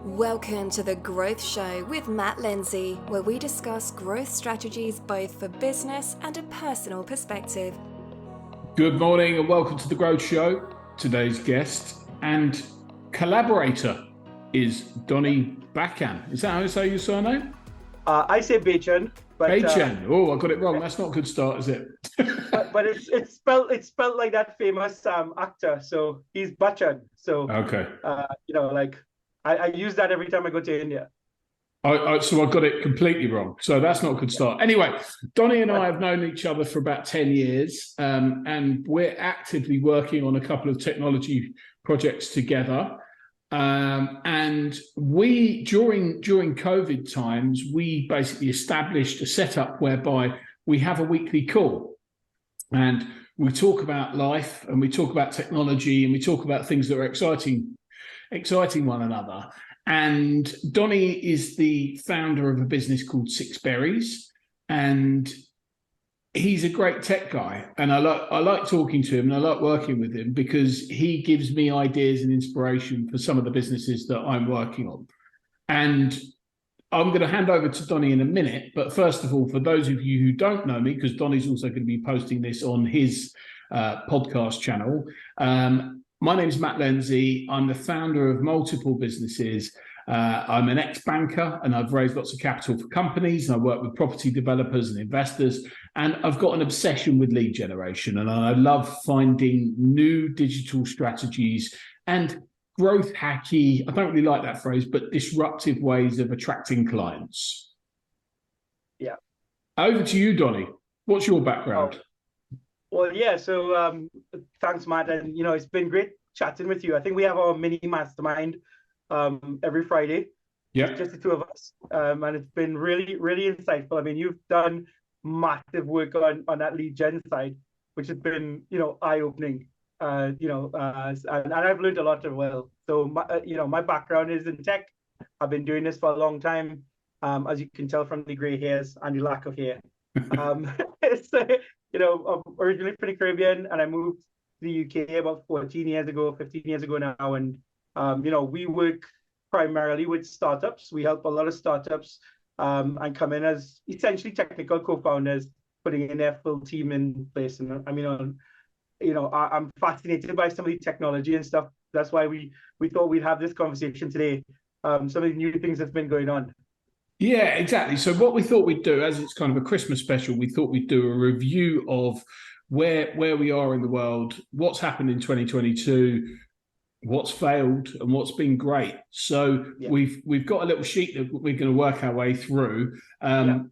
Welcome to The Growth Show with Matt Lindsay, where we discuss growth strategies both for business and a personal perspective. Good morning and welcome to The Growth Show. Today's guest and collaborator is Donnie Bachan. Is that how you say your surname? I say Bachan. Bachan. Oh, I got it wrong. That's not a good start, is it? but it's spelled like that famous actor. So he's Bachan. So okay. I use that every time I go to India. So I got it completely wrong. So that's not a good start. Anyway, Donnie and I have known each other for about 10 years, and we're actively working on a couple of technology projects together. And we, during COVID times, we basically established a setup whereby we have a weekly call and we talk about life and we talk about technology and we talk about things that are exciting one another. And Donnie is the founder of a business called Six Berries, and he's a great tech guy. And I like talking to him and I like working with him because he gives me ideas and inspiration for some of the businesses that I'm working on. And I'm going to hand over to Donnie in a minute. But first of all, for those of you who don't know me, because Donnie's also going to be posting this on his podcast channel, my name is Matt Lindsay. I'm the founder of multiple businesses. I'm an ex-banker and I've raised lots of capital for companies. And I work with property developers and investors. And I've got an obsession with lead generation. And I love finding new digital strategies and growth hacky, I don't really like that phrase, but disruptive ways of attracting clients. Yeah. Over to you, Donnie. What's your background? Well, yeah. So thanks, Matt. And, it's been great chatting with you. I think we have our mini mastermind every Friday. Yeah. Just the two of us. And it's been really, really insightful. I mean, you've done massive work on that lead gen side, which has been, eye-opening. And I've learned a lot as well. So, my background is in tech. I've been doing this for a long time, as you can tell from the gray hairs and the lack of hair. I'm originally from the Caribbean, and I moved to the UK about 15 years ago now. And, we work primarily with startups. We help a lot of startups and come in as essentially technical co-founders, putting in their full team in place. And I'm fascinated by some of the technology and stuff. That's why we thought we'd have this conversation today. Some of the new things that's been going on. Yeah, exactly. So what we thought we'd do, as it's kind of a Christmas special, we thought we'd do a review of where we are in the world, what's happened in 2022, what's failed, and what's been great. So yeah. We've got a little sheet that we're going to work our way through. And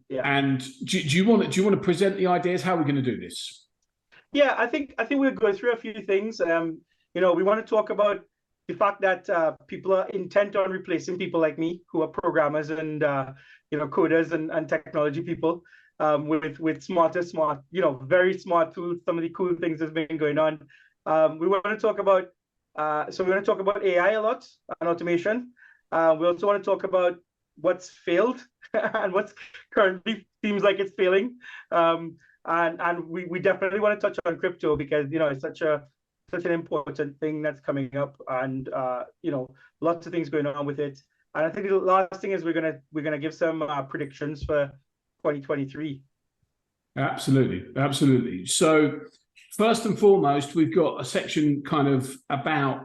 do you want to present the ideas? How are we going to do this? Yeah, I think we'll go through a few things. We want to talk about the fact that people are intent on replacing people like me, who are programmers and coders and technology people, with smart, very smart tools. Some of the cool things that's been going on. We want to talk about we're going to talk about AI a lot and automation. We also want to talk about what's failed and what's currently seems like it's failing. And we definitely want to touch on crypto because it's such an important thing that's coming up, and lots of things going on with it. And I think the last thing is we're gonna give some predictions for 2023. Absolutely. So first and foremost, we've got a section kind of about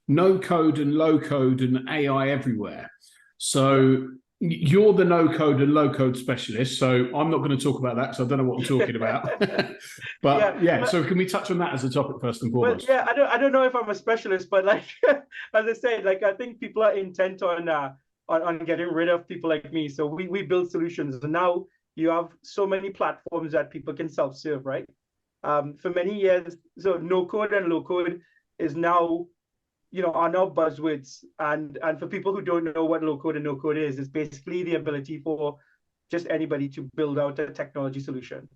no code and low code and AI everywhere. So you're the no code and low code specialist, so I'm not going to talk about that because I don't know what I'm talking about. but so can we touch on that as a topic first and foremost? Well, I don't know if I'm a specialist, but like as I said, like I think people are intent on getting rid of people like me. So we build solutions, and now you have so many platforms that people can self-serve, right? For many years, so no code and low code is now are now buzzwords. And for people who don't know what low code and no code is, it's basically the ability for just anybody to build out a technology solution,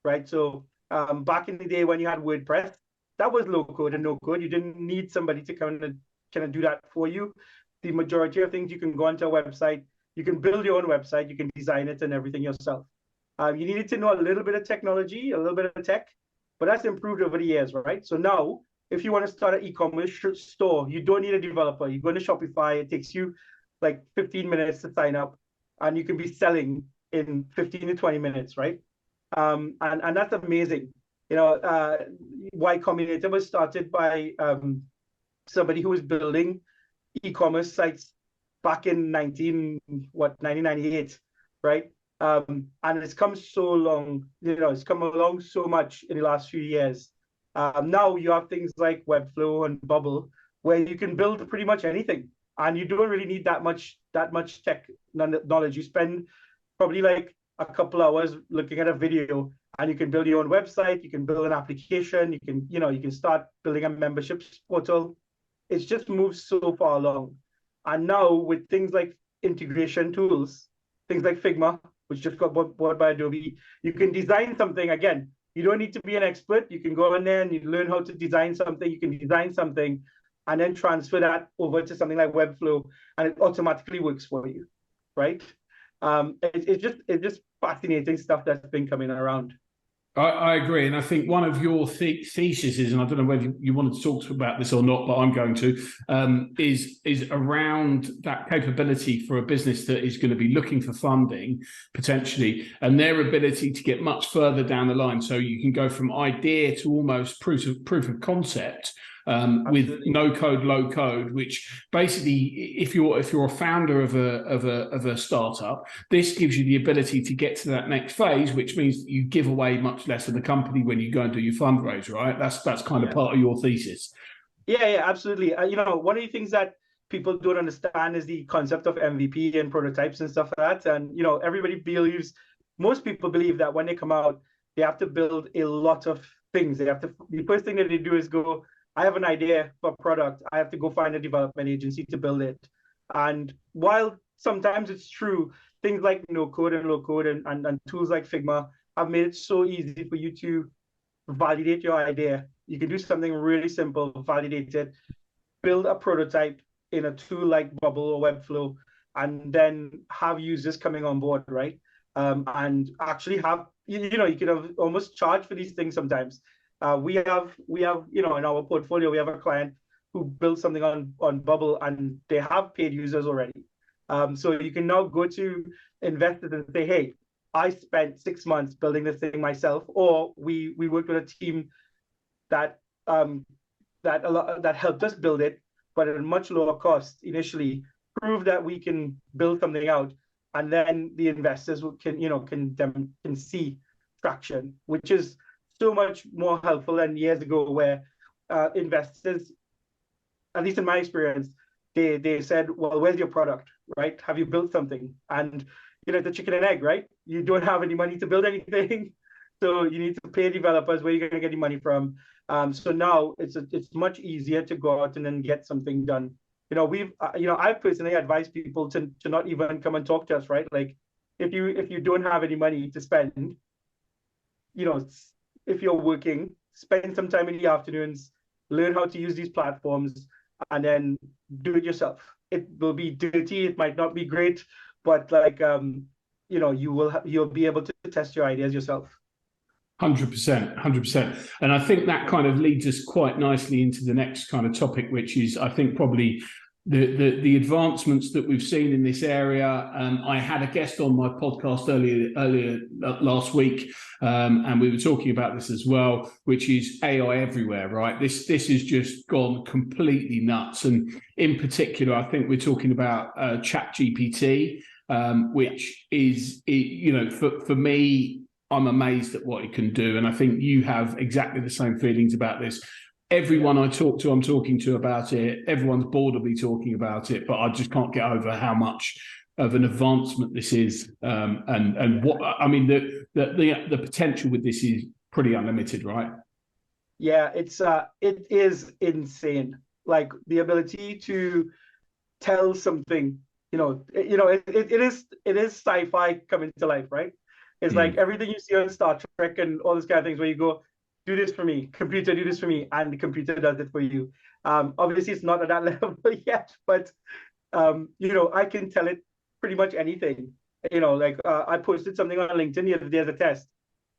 right? So back in the day when you had WordPress, that was low code and no code. You didn't need somebody to kind of do that for you. The majority of things, you can go onto a website, you can build your own website, you can design it and everything yourself. You needed to know a little bit of technology, a little bit of tech, but that's improved over the years, right? So now if you want to start an e-commerce store, you don't need a developer. You go to Shopify, it takes you like 15 minutes to sign up, and you can be selling in 15 to 20 minutes, right? And that's amazing. Y Combinator was started by somebody who was building e-commerce sites back in 1998, right? And it's come so long, it's come along so much in the last few years. Now you have things like Webflow and Bubble, where you can build pretty much anything, and you don't really need that much tech knowledge. You spend probably like a couple hours looking at a video, and you can build your own website. You can build an application. You can start building a memberships portal. It's just moved so far along. And now with things like integration tools, things like Figma, which just got bought by Adobe, you can design something. Again, you don't need to be an expert. You can go in there and you learn how to design something. You can design something and then transfer that over to something like Webflow, and it automatically works for you, right? It's just fascinating stuff that's been coming around. I agree, and I think one of your theses is, and I don't know whether you wanted to talk about this or not, but I'm going to, is around that capability for a business that is going to be looking for funding potentially, and their ability to get much further down the line. So you can go from idea to almost proof of concept. With no code, low code, which basically, if you're a founder of a startup, this gives you the ability to get to that next phase, which means that you give away much less of the company when you go and do your fundraise, right? That's kind of part of your thesis. Yeah, absolutely. One of the things that people don't understand is the concept of MVP and prototypes and stuff like that. And most people believe that when they come out, they have to build a lot of things. The first thing that they do is go, I have an idea for a product. I have to go find a development agency to build it. And while sometimes it's true, things like no code and low code and tools like Figma have made it so easy for you to validate your idea. You can do something really simple, validate it, build a prototype in a tool like Bubble or Webflow, and then have users coming on board, right? And actually have, you can almost charge for these things sometimes. We have, in our portfolio, we have a client who built something on Bubble, and they have paid users already. So you can now go to investors and say, hey, I spent 6 months building this thing myself, or we worked with a team that helped us build it, but at a much lower cost initially, prove that we can build something out, and then the investors can see traction, which is so much more helpful than years ago, where investors, at least in my experience, they said, well, where's your product, right? Have you built something? And the chicken and egg, right? You don't have any money to build anything, so you need to pay developers. Where are you going to get the money from? So now it's much easier to go out and then get something done. I personally advise people to not even come and talk to us, right? Like if you don't have any money to spend, if you're working, spend some time in the afternoons, learn how to use these platforms, and then do it yourself. It will be dirty. It might not be great, but you'll be able to test your ideas yourself. 100%. And I think that kind of leads us quite nicely into the next kind of topic, which is, I think, probably the advancements that we've seen in this area. I had a guest on my podcast earlier last week, and we were talking about this as well, which is AI everywhere, right? This has just gone completely nuts, and in particular, I think we're talking about ChatGPT, which is, for me, I'm amazed at what it can do, and I think you have exactly the same feelings about this. Everyone I talk to, I'm talking to about it. Everyone's bored of me talking about it, but I just can't get over how much of an advancement this is. And what I mean, the potential with this is pretty unlimited, right? Yeah, it is insane. Like the ability to tell something, it is sci-fi coming to life, right? It's like everything you see on Star Trek and all this kind of things, where you go, do this for me, computer, do this for me, and the computer does it for you. Obviously, it's not at that level yet, but I can tell it pretty much anything. I posted something on LinkedIn the other day as a test,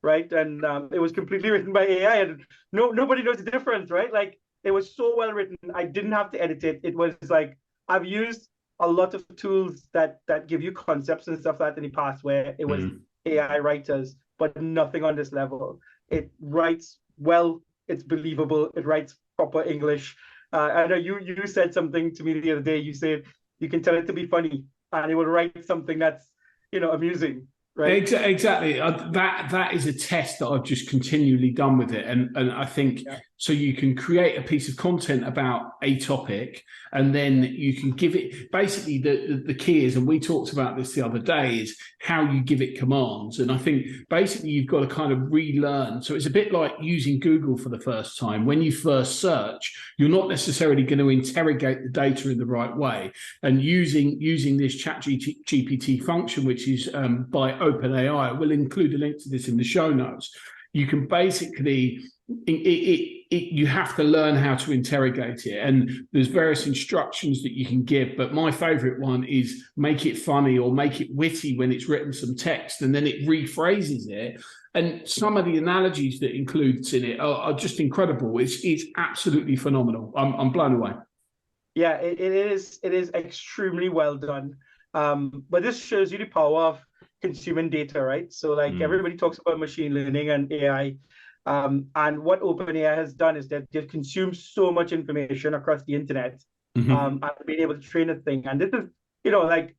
right? And it was completely written by AI, and nobody knows the difference, right? Like it was so well written, I didn't have to edit it. It was like I've used a lot of tools that give you concepts and stuff like that in the past where it was AI writers, but nothing on this level. It writes well, it's believable, it writes proper English. I know you said something to me the other day. You said you can tell it to be funny, and it will write something that's amusing, right? Exactly. That is a test that I've just continually done with it, and I think so. You can create a piece of content about a topic, and then you can give it. Basically, the key is, and we talked about this the other day, is how you give it commands. And I think basically you've got to kind of relearn. So it's a bit like using Google for the first time. When you first search, you're not necessarily going to interrogate the data in the right way. And using this ChatGPT function, which is by OpenAI, we'll include a link to this in the show notes. You can basically, you have to learn how to interrogate it. And there's various instructions that you can give. But my favorite one is make it funny or make it witty when it's written some text, and then it rephrases it. And some of the analogies that includes in it are just incredible. It's absolutely phenomenal. I'm blown away. Yeah, it is extremely well done. But this shows you the power of consuming data, right? So like everybody talks about machine learning and AI. And what OpenAI has done is that they've consumed so much information across the internet and been able to train a thing. And this is, like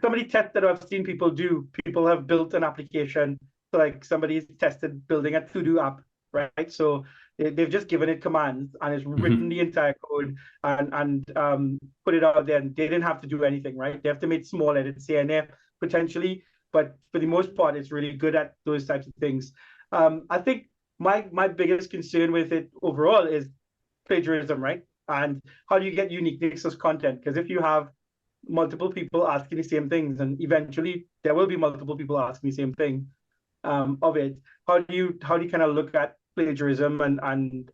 some of the tests that I've seen people do, people have built an application. So like somebody's tested building a to-do app, right? So they've just given it commands and it's written the entire code and put it out there, and they didn't have to do anything, right? They have to make small edits here and there potentially, but for the most part, it's really good at those types of things. I think my biggest concern with it overall is plagiarism, right? And how do you get uniqueness of content? Because if you have multiple people asking the same things, and eventually there will be multiple people asking the same thing of it, how do you kind of look at plagiarism and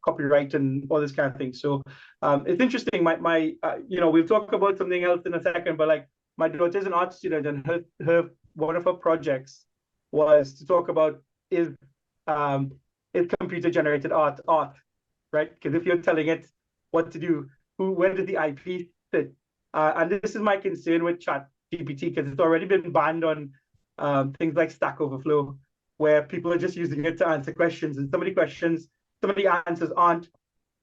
copyright and all this kind of thing? So it's interesting. We'll talk about something else in a second, but like my daughter's an art student, and her one of her projects was to talk about is computer generated art, right? Because if you're telling it what to do, where did the IP sit? And this is my concern with ChatGPT, because it's already been banned on things like Stack Overflow, where people are just using it to answer questions, and some of the answers aren't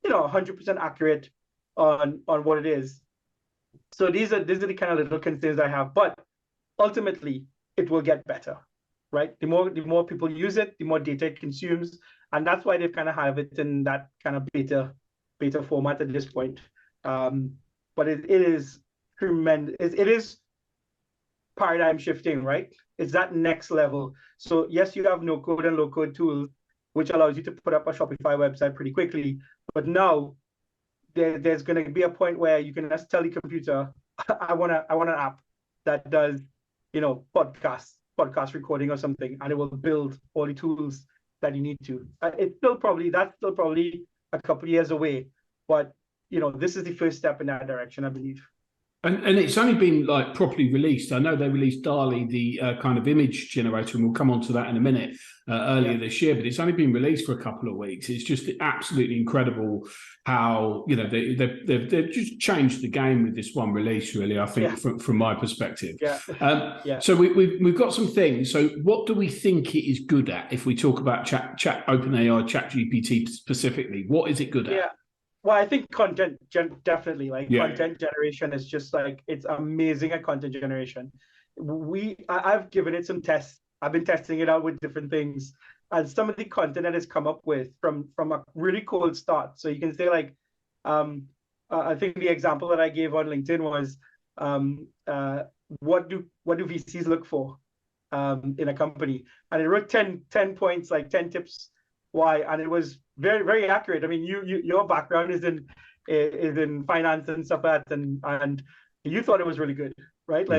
100% accurate on what it is. So these are the kind of little concerns I have, but ultimately it will get better, right? The more people use it, the more data it consumes, and that's why they've kind of have it in that kind of beta format at this point. But it is tremendous. It is paradigm shifting, right? It's that next level. So yes, you have no code and low code tools, which allows you to put up a Shopify website pretty quickly. But now there's going to be a point where you can just tell the computer, I want an app that does, podcast recording or something, and it will build all the tools that you need to. That's still probably a couple of years away, but this is the first step in that direction, I believe. And it's only been like properly released. I know they released DALL-E, the kind of image generator, and we'll come on to that in a minute, earlier this year, but it's only been released for a couple of weeks. It's just absolutely incredible how, they've just changed the game with this one release, really, I think, from my perspective. So we've got some things. So what do we think it is good at? If we talk about OpenAI, ChatGPT specifically, what is it good at? Well, I think content, definitely. Content generation is just it's amazing at content generation. I've given it some tests. I've been testing it out with different things, and some of the content that has come up with from a really cold start. So you can say I think the example that I gave on LinkedIn was what do VCs look for in a company, and it wrote 10 points, 10 tips why, and it was very, very accurate. I mean, your background is in finance and stuff like that, and you thought it was really good, right?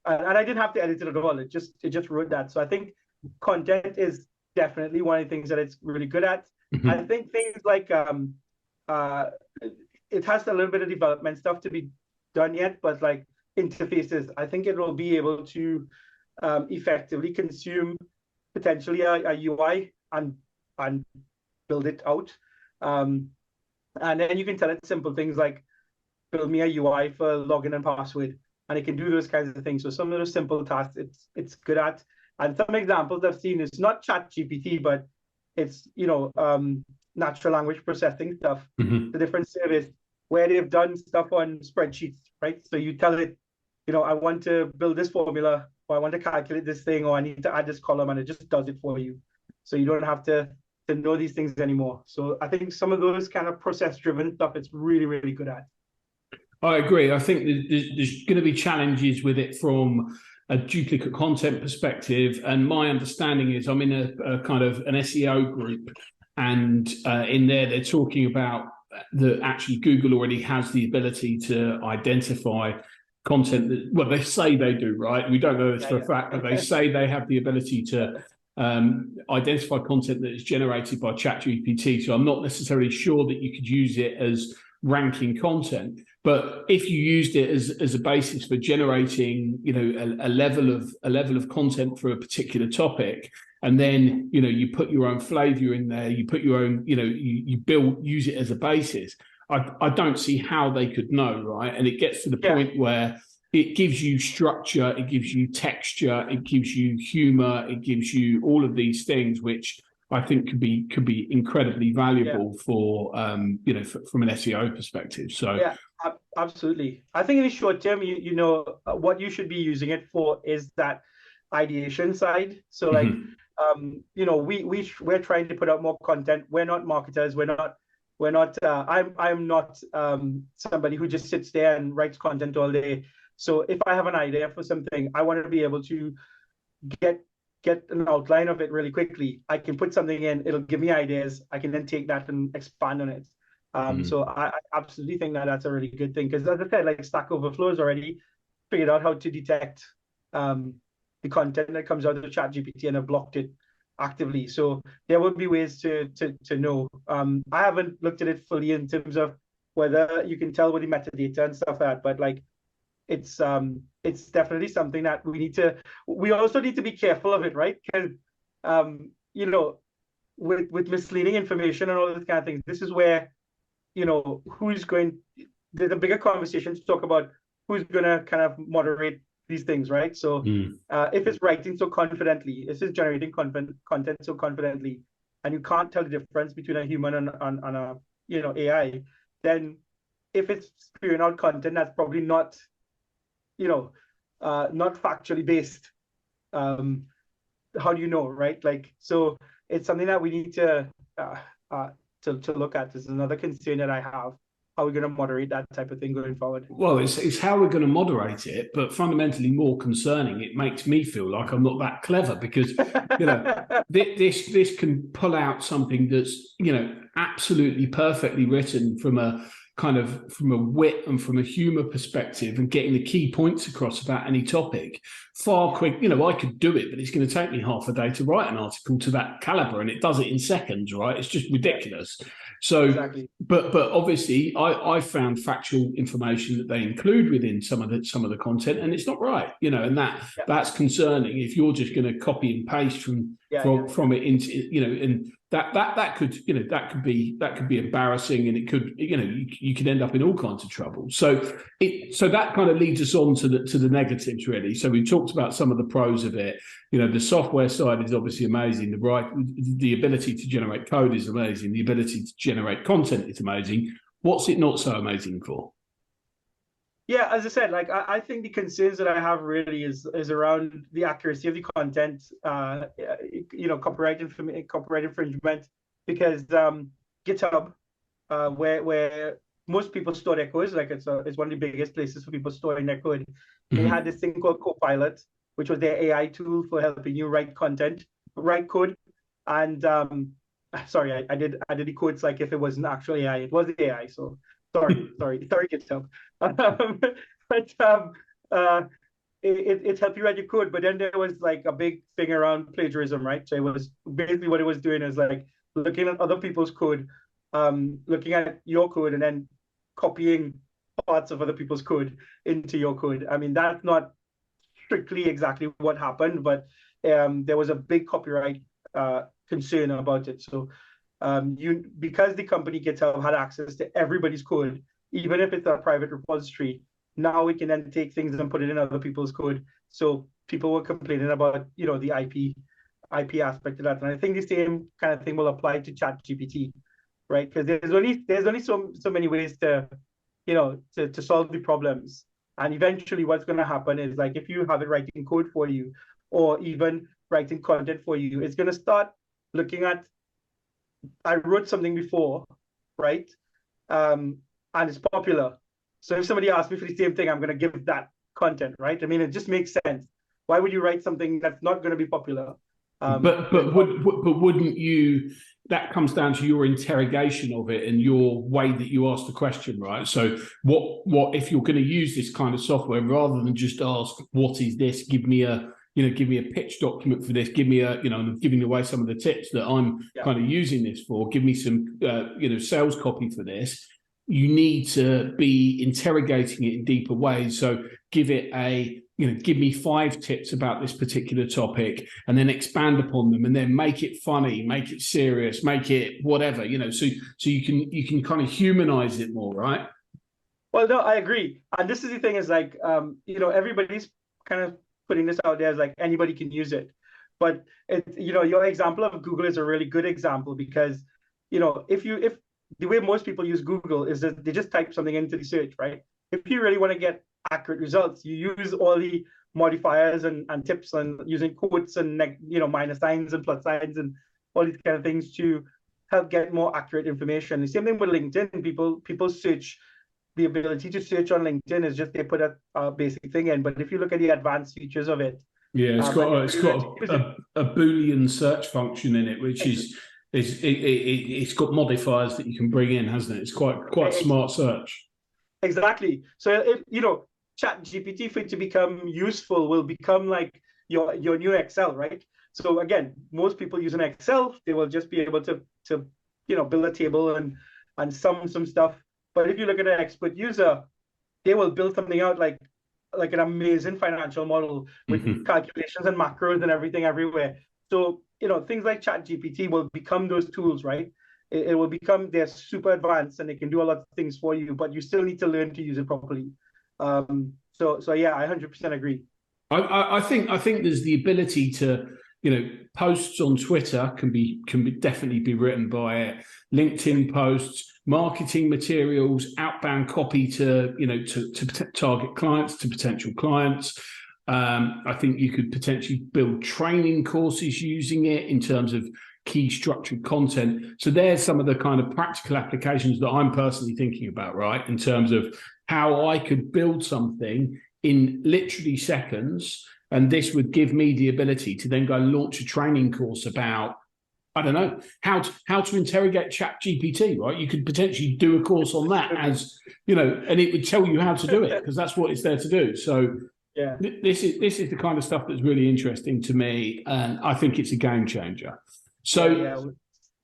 And I didn't have to edit it at all. It just wrote that. So I think content is definitely one of the things that it's really good at. I think things like it has a little bit of development stuff to be done yet, but interfaces, I think it will be able to effectively consume potentially a UI and build it out. And then you can tell it simple things like, build me a UI for login and password, and it can do those kinds of things. So some of those simple tasks it's good at. And some examples I've seen is not Chat GPT, but it's natural language processing stuff, the different service where they've done stuff on spreadsheets, right? So you tell it, I want to build this formula, or I want to calculate this thing, or I need to add this column, and it just does it for you. So you don't have to know these things anymore. So I think some of those kind of process-driven stuff, it's really, really good at. I agree. I think there's going to be challenges with it from a duplicate content perspective. And my understanding is I'm in a kind of an SEO group, and in there they're talking about that actually Google already has the ability to identify content that, well, they say they do, right? We don't know this for a fact, but they say they have the ability to identify content that is generated by ChatGPT. So I'm not necessarily sure that you could use it as ranking content, but if you used it as a basis for generating, a level of content for a particular topic, and then you put your own flavor in there, you put your own, you use it as a basis. I don't see how they could know, right? And it gets to the point where it gives you structure, it gives you texture, it gives you humor, it gives you all of these things, which I think could be incredibly valuable for from an SEO perspective. So yeah, absolutely. I think in the short term, what you should be using it for is that ideation side. So like, we're trying to put out more content. We're not marketers. We're not. I'm not somebody who just sits there and writes content all day. So if I have an idea for something, I want to be able to get an outline of it really quickly. I can put something in, it'll give me ideas. I can then take that and expand on it. So I absolutely think that that's a really good thing, because as I said, like Stack Overflow has already figured out how to detect the content that comes out of the ChatGPT and have blocked it actively. So there will be ways to know. I haven't looked at it fully in terms of whether you can tell with the metadata and stuff like that, but like it's definitely something that we also need to be careful of it, right? Because with misleading information and all this kind of things, this is where there's a bigger conversation to talk about who's going to kind of moderate these things, right? So if it's writing so confidently, if it's generating content so confidently, and you can't tell the difference between a human and a AI, then if it's spewing out content that's probably not factually based, how do you know, right? Like, so it's something that we need to look at. This is another concern that I have. How are we going to moderate that type of thing going forward? Well, it's how we're going to moderate it, but fundamentally more concerning, it makes me feel like I'm not that clever, because this can pull out something that's absolutely perfectly written from a wit and from a humor perspective, and getting the key points across about any topic far quick. I could do it, but it's going to take me half a day to write an article to that caliber, and it does it in seconds, right? It's just ridiculous. So, exactly. But obviously, I found factual information that they include within some of the content, and it's not right, and that's concerning. If you're just going to copy and paste from it into, and that could be embarrassing, and it could, you could end up in all kinds of trouble. So that kind of leads us on to the negatives, really. So we talked about some of the pros of it. The software side is obviously amazing. The ability to generate code is amazing. The ability to generate content is amazing. What's it not so amazing for? Yeah, as I said, like I think the concerns that I have really is around the accuracy of the content, copyright infringement, because GitHub, where most people store their code, like it's one of the biggest places for people storing their code. They had this thing called Copilot, which was their AI tool for helping you write code. And sorry, I did the codes like if it wasn't actually AI, it was the AI. So sorry, GitHub. It helped you write your code, but then there was like a big thing around plagiarism, right? So it was basically what it was doing is like looking at other people's code, looking at your code, and then copying parts of other people's code into your code. I mean, that's not strictly exactly what happened, but there was a big copyright concern about it. So because the company GitHub had access to everybody's code, even if it's a private repository, now we can then take things and put it in other people's code. So people were complaining about, the IP aspect of that. And I think the same kind of thing will apply to ChatGPT, right? Because there's only so many ways to solve the problems. And eventually what's going to happen is, like, if you have it writing code for you, or even writing content for you, it's going to start looking at, I wrote something before, right? And it's popular. So if somebody asks me for the same thing, I'm going to give that content, right? I mean, it just makes sense. Why would you write something that's not going to be popular? But wouldn't you? That comes down to your interrogation of it and your way that you ask the question, right? So what if you're going to use this kind of software, rather than just ask, what is this? Give me a pitch document for this. Give me I'm giving away some of the tips that I'm kind of using this for. Give me some sales copy for this. You need to be interrogating it in deeper ways. So give it give me 5 tips about this particular topic, and then expand upon them, and then make it funny, make it serious, make it whatever, so you can kind of humanize it more, right? Well, no, I agree. And this is the thing, is like, everybody's kind of putting this out there as like anybody can use it. But your example of Google is a really good example, because, if the way most people use Google is that they just type something into the search, right? If you really want to get accurate results, you use all the modifiers and tips, and using quotes and minus signs and plus signs and all these kind of things to help get more accurate information. The same thing with LinkedIn. People search. The ability to search on LinkedIn is just, they put a basic thing in, but if you look at the advanced features of it, it's got a Boolean search function in it, which it's got modifiers that you can bring in, hasn't it? It's quite smart search. Exactly. So if Chat GPT, for it to become useful, will become like your new Excel, right? So again, most people using Excel, they will just be able to build a table and some stuff. But if you look at an expert user, they will build something out like an amazing financial model with calculations and macros and everything everywhere. So things like Chat GPT will become those tools, right? It will become, they're super advanced and they can do a lot of things for you, but you still need to learn to use it properly. So yeah, I 100% agree. I think there's the ability to, posts on Twitter can definitely be written by it. LinkedIn posts, marketing materials, outbound copy to target clients, to potential clients. I think you could potentially build training courses using it in terms of key structured content. So there's some of the kind of practical applications that I'm personally thinking about, right? In terms of how I could build something in literally seconds, and this would give me the ability to then go launch a training course about, I don't know, how to interrogate Chat GPT, right? You could potentially do a course on that, as and it would tell you how to do it, because that's what it's there to do. So yeah, this is the kind of stuff that's really interesting to me, and I think it's a game changer. So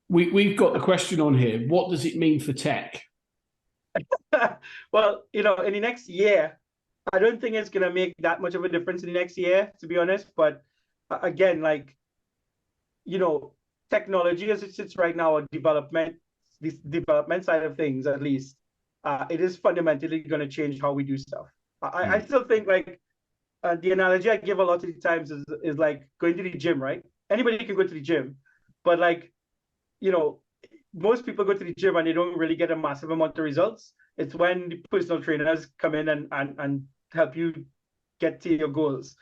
we've got the question on here: what does it mean for tech? Well, in the next year, I don't think it's going to make that much of a difference in the next year, to be honest. But again, technology as it sits right now, or this development side of things, at least, it is fundamentally going to change how we do stuff. I still think, the analogy I give a lot of the times is like going to the gym, right? Anybody can go to the gym, but most people go to the gym and they don't really get a massive amount of results. It's when the personal trainers come in and help you get to your goals.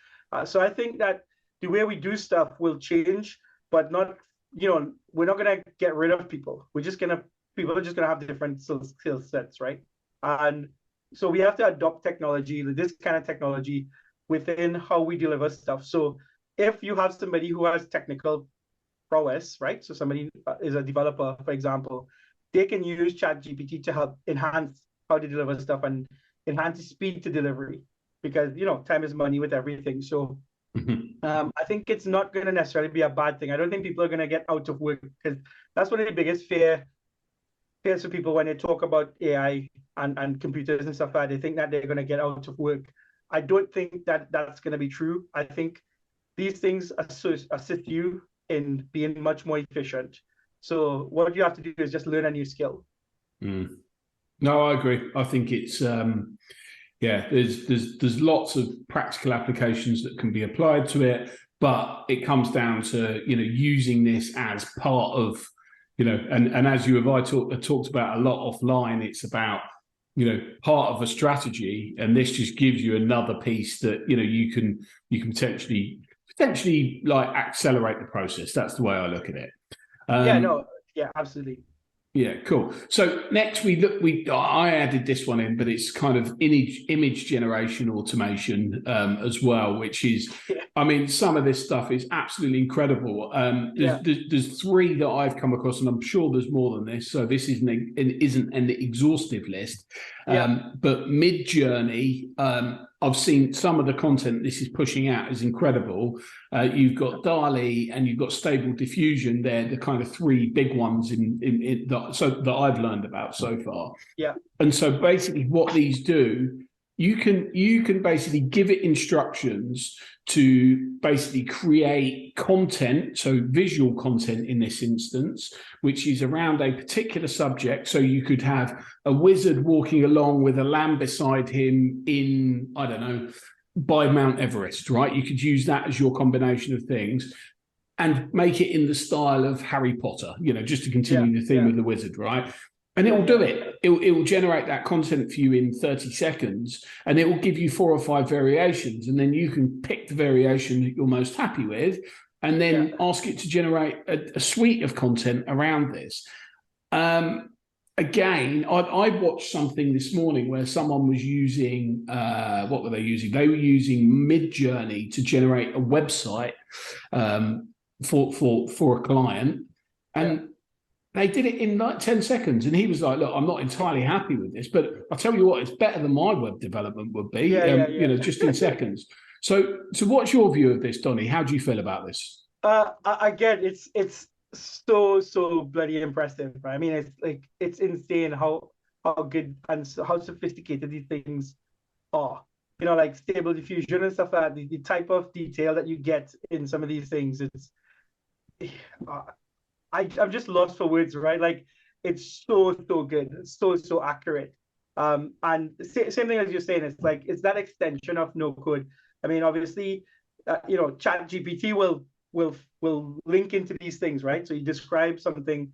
So I think that the way we do stuff will change, but not, we're not going to get rid of people. People are just going to have different skill sets, right? And so we have to adopt technology, this kind of technology, within how we deliver stuff. So if you have somebody who has technical prowess, right? So somebody is a developer, for example, they can use ChatGPT to help enhance how they deliver stuff and enhance the speed to delivery, because time is money with everything. So I think it's not going to necessarily be a bad thing. I don't think people are going to get out of work, because that's one of the biggest fears for people when they talk about AI and computers and stuff like that. They think that they're going to get out of work. I don't think that that's going to be true. I think these things assist you in being much more efficient. So what you have to do is just learn a new skill. No, I agree. I think it's there's lots of practical applications that can be applied to it, but it comes down to using this as part of and as you have talked about a lot offline, it's about part of a strategy, and this just gives you another piece that you can potentially like accelerate the process. That's the way I look at it. Absolutely. Yeah, cool. So next I added this one in, but it's kind of image generation automation as well, which is, I mean, some of this stuff is absolutely incredible. There's three that I've come across, and I'm sure there's more than this. So this isn't an exhaustive list. But Mid-Journey, I've seen some of the content this is pushing out is incredible. You've got DALL-E and you've got Stable Diffusion. They're the kind of three big ones that I've learned about so far. Yeah. And so basically what these do, you can basically give it instructions to basically create content, so visual content in this instance, which is around a particular subject. So you could have a wizard walking along with a lamb beside him in, I don't know, by Mount Everest, right? You could use that as your combination of things and make it in the style of Harry Potter, just to continue the theme of the wizard, right? And it will do it. It will generate that content for you in 30 seconds, and it will give you 4 or 5 variations. And then you can pick the variation that you're most happy with, and then ask it to generate a suite of content around this. Again, I watched something this morning where someone was using, what were they using? They were using Mid-Journey to generate a website for a client. And they did it in like 10 seconds. And he was like, look, I'm not entirely happy with this, but I'll tell you what, it's better than my web development would be, just in seconds. So what's your view of this, Donnie? How do you feel about this? Again, it's so bloody impressive, right? I mean, it's insane how good and how sophisticated these things are. Like Stable Diffusion and stuff like that, the type of detail that you get in some of these things, I'm just lost for words, right? Like, it's so good, so accurate. And same thing as you're saying, it's that extension of no code. I mean, obviously, Chat GPT will link into these things, right? So you describe something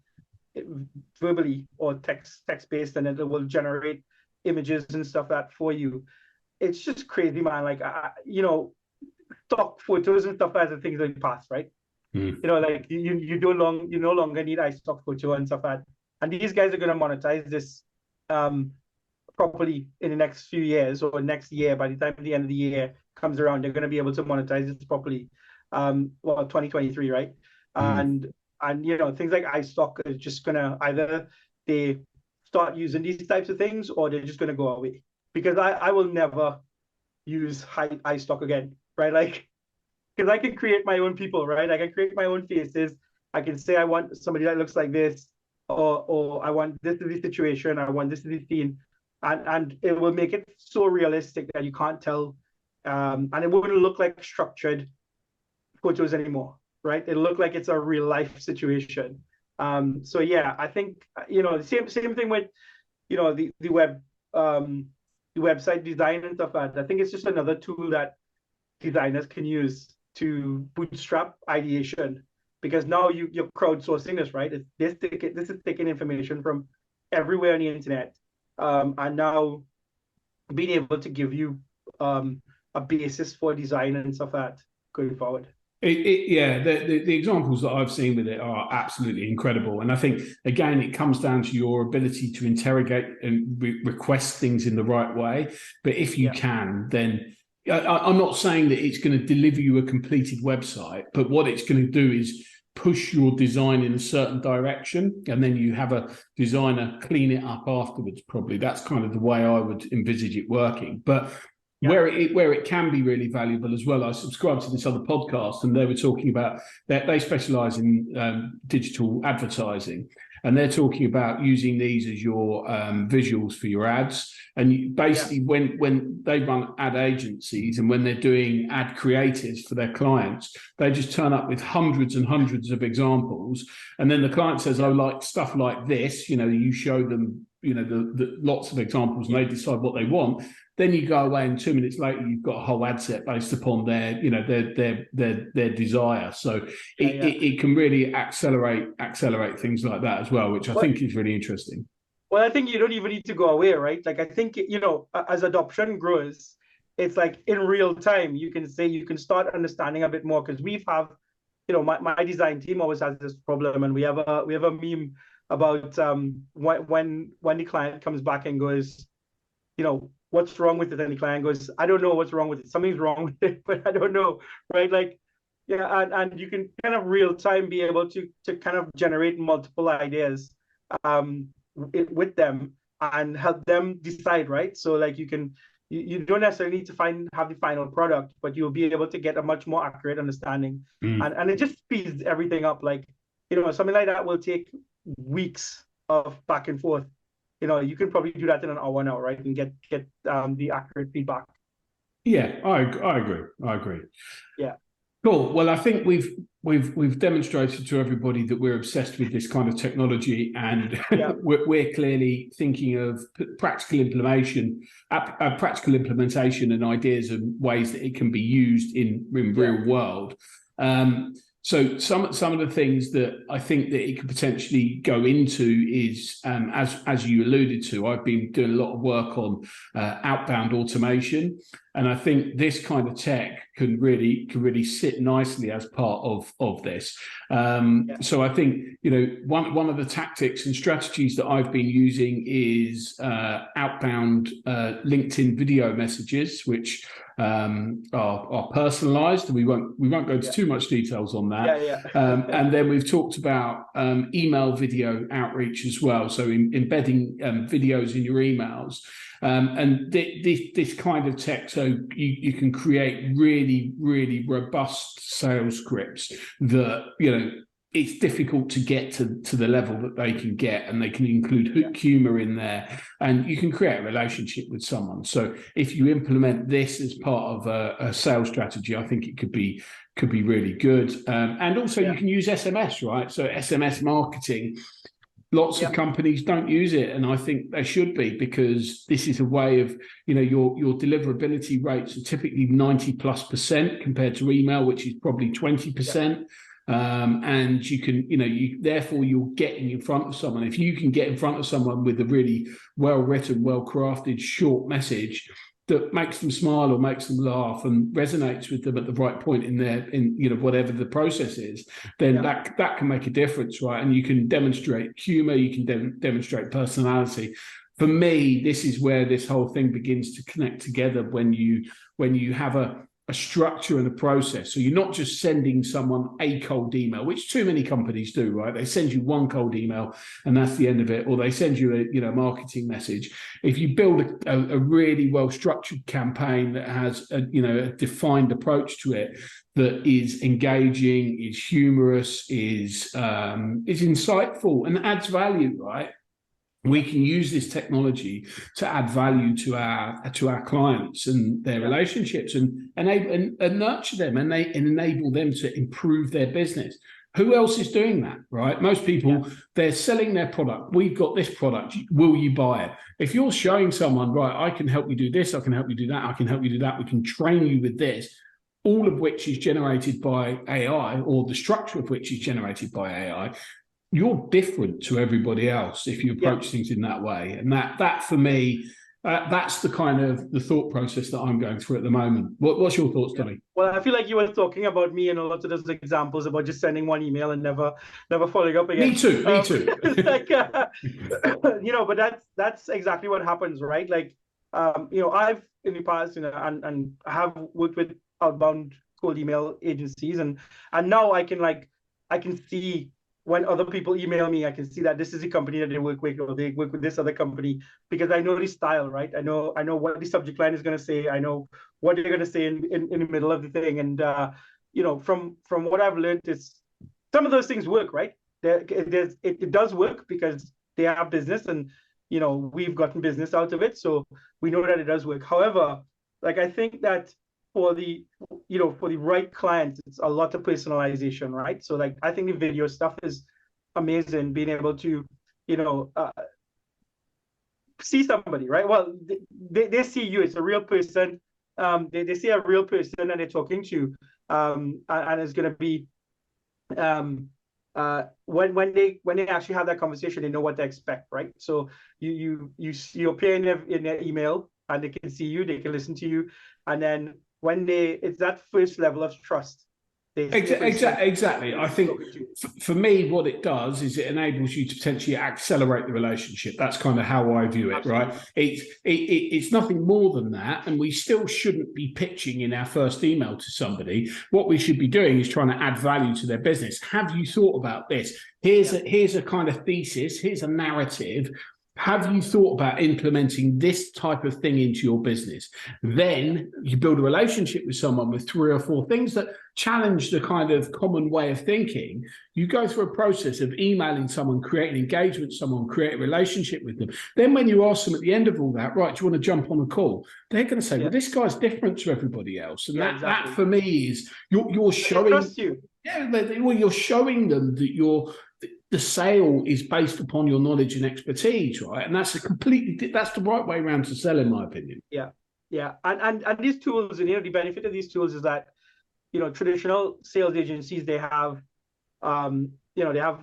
verbally or text-based, and it will generate images and stuff like that for you. It's just crazy, man. Like, stock photos and stuff as the things that you pass, right? Like you no longer need iStock photo and stuff like that. And these guys are going to monetize this properly in the next few years, or next year. By the time the end of the year comes around, they're going to be able to monetize this properly. 2023, right? And things like iStock is just going to either they start using these types of things, or they're just going to go away. Because I will never use iStock again, right? Like, because I can create my own people, right? I can create my own faces. I can say I want somebody that looks like this, or I want this to be the situation, I want this to be scene, and it will make it so realistic that you can't tell, and it wouldn't look like structured photos anymore, right? It'll look like it's a real life situation. So yeah, I think same thing with the web the website design and stuff like that. I think it's just another tool that designers can use to bootstrap ideation, because now you're crowdsourcing this, right? This is taking information from everywhere on the internet, and now being able to give you a basis for design and stuff like that going forward. The examples that I've seen with it are absolutely incredible. And I think, again, it comes down to your ability to interrogate and request things in the right way. But if you can, then I'm not saying that it's going to deliver you a completed website, but what it's going to do is push your design in a certain direction, and then you have a designer clean it up afterwards. Probably that's kind of the way I would envisage it working. But where it can be really valuable as well, I subscribe to this other podcast, and they were talking about that they specialize in digital advertising, and they're talking about using these as your visuals for your ads. And basically, when they run ad agencies and when they're doing ad creatives for their clients, they just turn up with hundreds and hundreds of examples, and then the client says, "Oh, like stuff like this." You show them, the lots of examples, and they decide what they want. Then you go away, and 2 minutes later, you've got a whole ad set based upon their desire. So it can really accelerate things like that as well, which I think is really interesting. Well, I think you don't even need to go away, right? Like, I think, as adoption grows, it's like in real time, you can start understanding a bit more, because my design team always has this problem, and we have a meme about when the client comes back and goes, what's wrong with it? And the client goes, I don't know what's wrong with it. Something's wrong with it, but I don't know, right? Like, and you can kind of real time be able to kind of generate multiple ideas with them and help them decide, right? So like you don't necessarily need to have the final product, but you'll be able to get a much more accurate understanding. And it just speeds everything up. Like, something like that will take weeks of back and forth. You can probably do that in an hour now, right? And get the accurate feedback. Yeah, I agree. Yeah. Cool. Well, I think we've demonstrated to everybody that we're obsessed with this kind of technology, and we're clearly thinking of practical implementation and ideas and ways that it can be used in real world. So some of the things that I think that it could potentially go into is, as you alluded to, I've been doing a lot of work on outbound automation, and I think this kind of tech can really sit nicely as part of this. So I think one of the tactics and strategies that I've been using is outbound LinkedIn video messages, which are personalized. We won't go into too much details on that. And then we've talked about email video outreach as well, so embedding videos in your emails. And this kind of tech, so you can create really, really robust sales scripts that it's difficult to get to the level that they can get, and they can include humor in there, and you can create a relationship with someone. So if you implement this as part of a sales strategy, I think it could be really good. And also you can use SMS, right? So SMS marketing. Lots of companies don't use it, and I think they should be, because this is a way of, your deliverability rates are typically 90+% compared to email, which is probably 20%. And you can, therefore you're getting in front of someone. If you can get in front of someone with a really well-written, well-crafted short message that makes them smile or makes them laugh and resonates with them at the right point in whatever the process is, then that can make a difference, right? And you can demonstrate humor, you can demonstrate personality. For me, this is where this whole thing begins to connect together, when you have a structure and a process. So you're not just sending someone a cold email, which too many companies do, right? They send you one cold email and that's the end of it, or they send you a marketing message. If you build a really well-structured campaign that has a defined approach to it, that is engaging, is humorous, is insightful and adds value, right? We can use this technology to add value to our clients and their relationships, and nurture them, and enable them to improve their business. Who else is doing that, right? Most people, they're selling their product. We've got this product. Will you buy it? If you're showing someone, right, I can help you do this, I can help you do that, I can help you do that, we can train you with this, all of which is generated by AI, or the structure of which is generated by AI, you're different to everybody else if you approach things in that way. And that for me, that's the kind of the thought process that I'm going through at the moment. What's your thoughts, Donnie? Well, I feel like you were talking about me and a lot of those examples about just sending one email and never following up again. Me too. Like, but that's exactly what happens, right? Like, I've in the past, and I have worked with outbound cold email agencies, and now I can see, when other people email me, I can see that this is the company that they work with, or they work with this other company, because I know the style, right? I know what the subject line is going to say. I know what they're going to say in the middle of the thing. And, from what I've learned, is some of those things work, right? it does work because they have business, and we've gotten business out of it, so we know that it does work. However, like, I think that for the right clients, it's a lot of personalization, right? So, like, I think the video stuff is amazing, being able to see somebody, right? Well, they see you, it's a real person. They see a real person that they're talking to, and it's going to be when they actually have that conversation, they know what to expect, right? So you appear in their email, and they can see you, they can listen to you, and then it's that first level of trust. Exactly. I think for me, what it does is it enables you to potentially accelerate the relationship. That's kind of how I view it, right? It's nothing more than that, and we still shouldn't be pitching in our first email to somebody. What we should be doing is trying to add value to their business. Have you thought about this? Here's a kind of thesis. Here's a narrative. Have you thought about implementing this type of thing into your business? Then you build a relationship with someone with 3 or 4 things that challenge the kind of common way of thinking. You go through a process of emailing someone, creating engagement with someone, create a relationship with them. Then when you ask them at the end of all that, right, do you want to jump on a call? They're going to say, well, this guy's different to everybody else. And that for me is you're showing... Trust you. Yeah, well, you're showing them that the sale is based upon your knowledge and expertise, right? And that's the right way around to sell, in my opinion. Yeah. And these tools, and the benefit of these tools is that traditional sales agencies, they have they have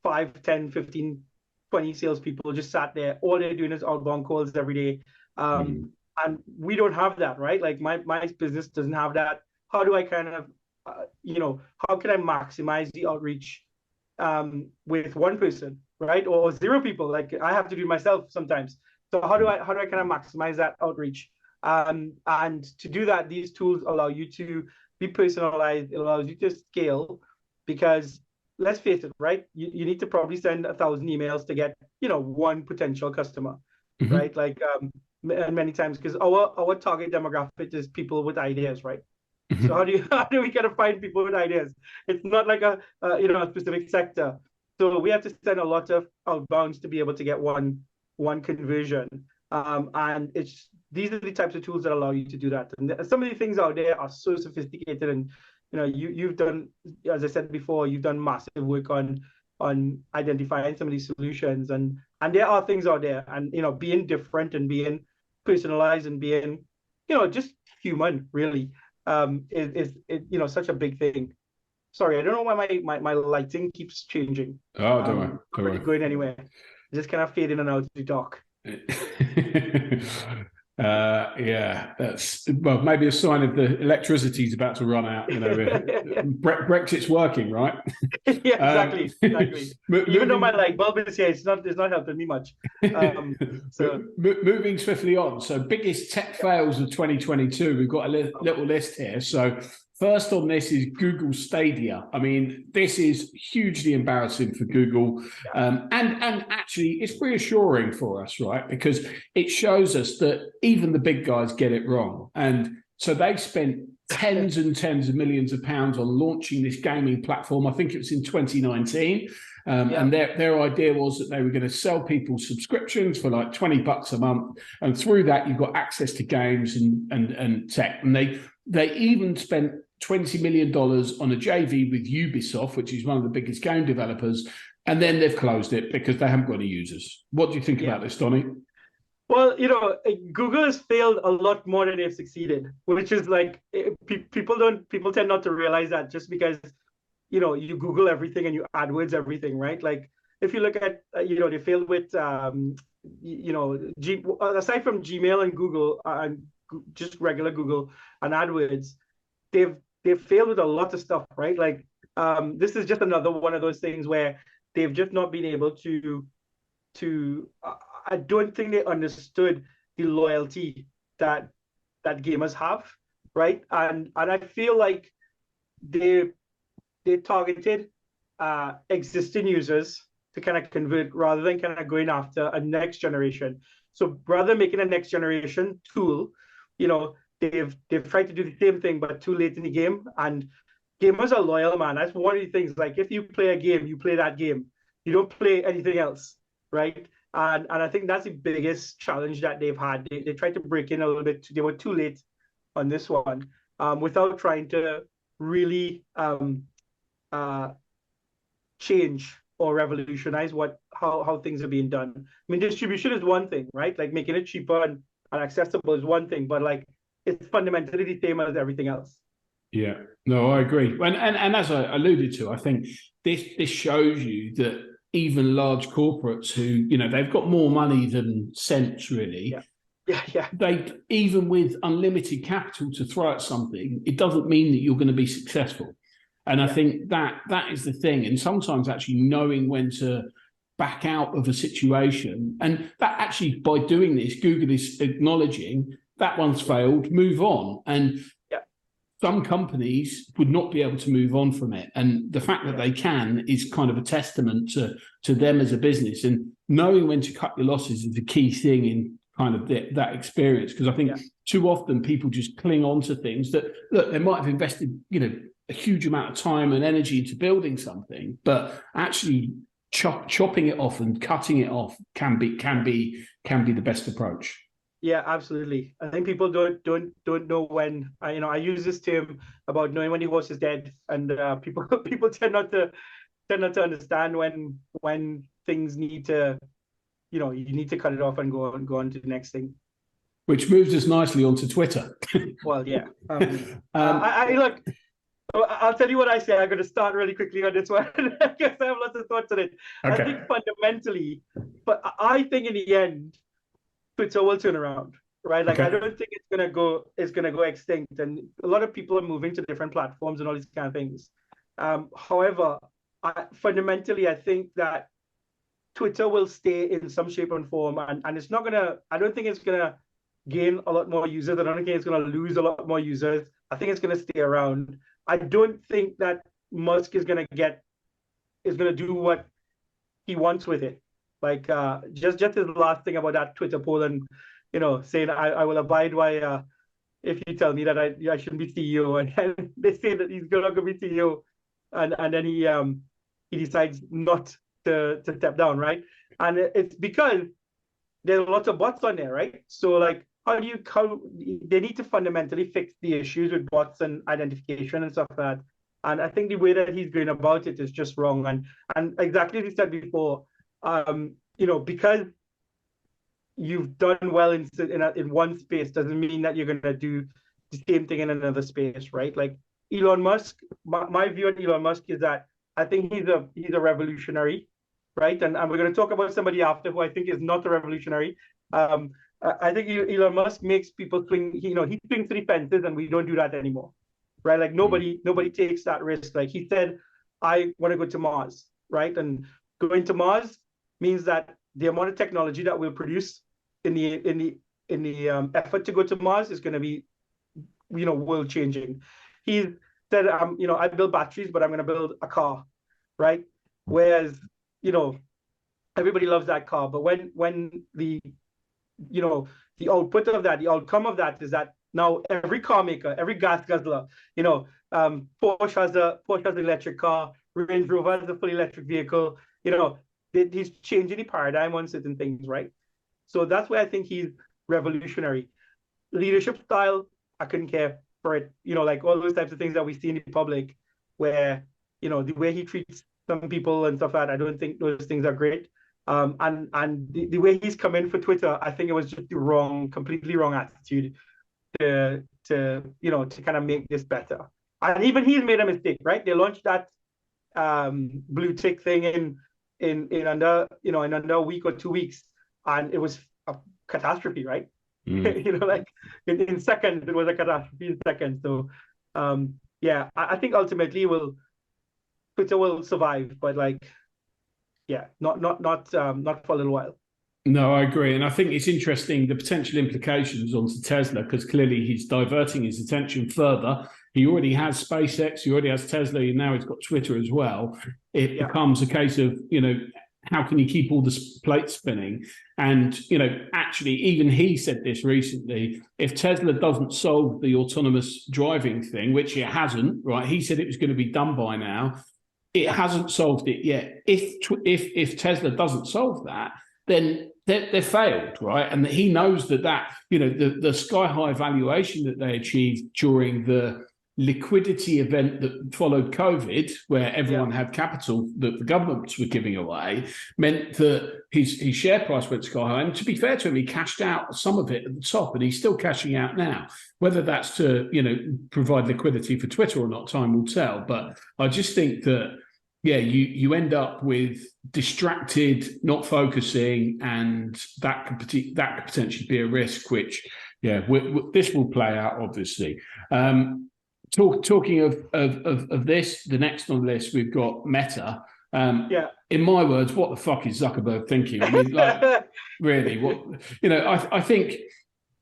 5, 10, 15, 20 salespeople just sat there. All they're doing is outbound calls every day. And we don't have that, right? Like, my business doesn't have that. How do I kind of how can I maximize the outreach with one person, right? Or 0 people? Like, I have to do it myself sometimes. So how do I kind of maximize that outreach? And to do that, these tools allow you to be personalized. It allows you to scale, because let's face it, right? You need to probably send 1,000 emails to get, one potential customer, right? Like, many times, because our target demographic is people with ideas, right? So how do we kind of find people with ideas? It's not like a specific sector. So we have to send a lot of outbounds to be able to get one conversion. And these are the types of tools that allow you to do that. And some of the things out there are so sophisticated, and you've done, as I said before, you've done massive work on identifying some of these solutions, and there are things out there, and being different and being personalized and being just human, really. Is such a big thing. Sorry, I don't know why my lighting keeps changing. Oh, don't worry. Going anywhere. Just kind of fade in and out to talk. Yeah, that's maybe a sign of the electricity's about to run out. Brexit's working, right? Yeah, exactly. Even though my light bulb is here, it's not helping me much. So moving swiftly on. So, biggest tech fails of 2022. We've got a little list here. So, first on this is Google Stadia. I mean, this is hugely embarrassing for Google. And actually, it's reassuring for us, right? Because it shows us that even the big guys get it wrong. And so they've spent tens and tens of millions of pounds on launching this gaming platform. I think it was in 2019. And their idea was that they were going to sell people subscriptions for like $20 a month. And through that, you've got access to games and tech. And they even spent $20 million on a JV with Ubisoft, which is one of the biggest game developers, and then they've closed it because they haven't got any users. What do you think about this, Donnie? Well, Google has failed a lot more than they've succeeded, which is like, people tend not to realize that just because you Google everything and you AdWords everything, right? Like, if you look at they failed with aside from Gmail and Google and just regular Google and AdWords, they've failed with a lot of stuff, right? Like, this is just another one of those things where they've just not been able to I don't think they understood the loyalty that gamers have, right? And I feel like they targeted existing users to kind of convert rather than kind of going after a next generation. So rather than making a next generation tool, they've tried to do the same thing, but too late in the game. And gamers are loyal, man. That's one of the things. Like if you play a game, you play that game. You don't play anything else, right? And I think that's the biggest challenge that they've had. They tried to break in a little bit. They were too late on this one, without trying to really change or revolutionize how things are being done. I mean, distribution is one thing, right? Like making it cheaper and accessible is one thing, but like it's fundamentally the same as everything else. Yeah, no, I agree. And as I alluded to, I think this shows you that even large corporates who, you know, they've got more money than sense, really. Yeah. They, even with unlimited capital to throw at something, it doesn't mean that you're going to be successful. And I think that is the thing. And sometimes actually knowing when to back out of a situation, and that actually by doing this, Google is acknowledging that one's failed, move on. And some companies would not be able to move on from it. And the fact that they can is kind of a testament to them as a business. And knowing when to cut your losses is the key thing in kind of that experience. Because I think too often people just cling on to things that, look, they might have invested, you know, a huge amount of time and energy into building something, but actually chopping it off and cutting it off can be the best approach. Yeah, absolutely. I think people don't know when. I use this term about knowing when the horse is dead, and people tend not to understand when things need to, you need to cut it off and go on to the next thing. Which moves us nicely onto Twitter. Well, yeah. I look. I'll tell you what I say. I'm going to start really quickly on this one. I guess I have lots of thoughts on it. Okay. I think fundamentally, but I think in the end, Twitter will turn around, right? Like, I don't think it's gonna go extinct, and a lot of people are moving to different platforms and all these kind of things. However, fundamentally, I think that Twitter will stay in some shape and form, and it's not gonna. I don't think it's gonna gain a lot more users. I don't think it's gonna lose a lot more users. I think it's gonna stay around. I don't think that Musk is gonna do what he wants with it. Like just his last thing about that Twitter poll, and saying I will abide by if you tell me that I shouldn't be CEO, and they say that he's not going to be CEO, and then he decides not to step down, right? And it's because there's lots of bots on there, right? So like how they need to fundamentally fix the issues with bots and identification and stuff like that. And I think the way that he's going about it is just wrong. And exactly as you said before, because you've done well in one space doesn't mean that you're going to do the same thing in another space, right? Like Elon Musk, my view on Elon Musk is that I think he's a revolutionary, right? And we're going to talk about somebody after who I think is not a revolutionary. I think Elon Musk makes people swing. He swings to the fences, and we don't do that anymore, right? Like nobody takes that risk. Like he said, I want to go to Mars, right? And going to Mars means that the amount of technology that we'll produce in the effort to go to Mars is going to be, world changing. He said, I build batteries, but I'm going to build a car, right? Whereas, everybody loves that car, but when the output of that, the outcome of that is that now every car maker, every gas guzzler, Porsche has an electric car, Range Rover has a fully electric vehicle, he's changing the paradigm on certain things, right? So that's why I think he's revolutionary. Leadership style, I couldn't care for it. Like all those types of things that we see in the public, where the way he treats some people and stuff like that, I don't think those things are great. And the way he's come in for Twitter, I think it was just the completely wrong attitude to kind of make this better. And even he's made a mistake, right? They launched that blue tick thing in under a week or 2 weeks, and it was a catastrophe, right? Like in seconds, it was a catastrophe in seconds. So I think ultimately Twitter will survive, but not for a little while. No, I agree. And I think it's interesting, the potential implications onto Tesla, because clearly he's diverting his attention further. He already has SpaceX, he already has Tesla, and now he's got Twitter as well. It becomes a case of, how can you keep all the plates spinning? And, actually, even he said this recently, if Tesla doesn't solve the autonomous driving thing, which it hasn't, right? He said it was going to be done by now. It hasn't solved it yet. If Tesla doesn't solve that, then they're failed, right? And he knows that the sky high valuation that they achieved during the liquidity event that followed COVID, where everyone had capital that the governments were giving away, meant that his share price went sky high. And to be fair to him, he cashed out some of it at the top, and he's still cashing out now. Whether that's to provide liquidity for Twitter or not, time will tell. But I just think that you end up with distracted, not focusing, and that could potentially be a risk. Which this will play out, obviously. Talking of this, the next on the list, we've got Meta. In my words, what the fuck is Zuckerberg thinking? I mean, really, what I think